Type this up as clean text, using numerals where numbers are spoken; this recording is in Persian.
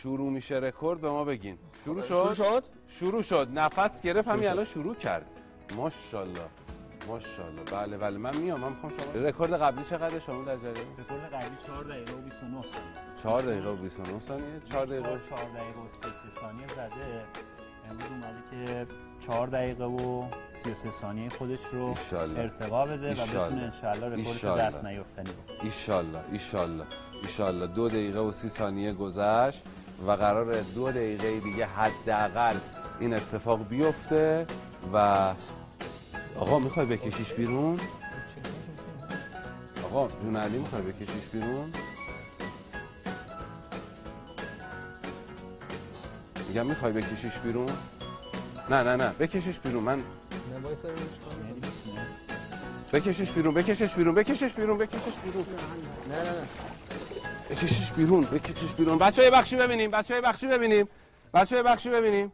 شروع میشه رکورد به ما بگین. شروع شروع شد. نفس گرفت همین الان شروع کرد. ماشاءالله. بله من میام. من میخوام شما رکورد قبلی چقدر شما در جریان؟ رکورد قبلی 4 دقیقه و 29 ثانیه. 4 دقیقه و 29 ثانیه. 4 دقیقه و 33 ثانیه زده. امروز اومده که 4 دقیقه و 33 ثانیه خودش رو ارتقا بده و بتونه انشالله رکوردش دست نیفتنی باشه. ایشالله 2 دقیقه و 30 ثانیه گذشت و قراره 2 دقیقه دیگه حداقل این اتفاق بیفته. و آقا میخوای بکشیش بیرون؟ آقا جون علی میخوای بکشیش بیرون؟ میگم میخوای بکشیش بیرون؟ نه بکشیش بیرون. من بکشیش بیرون. نه بکشیش بیرون. بچه‌های بخشی ببینیم.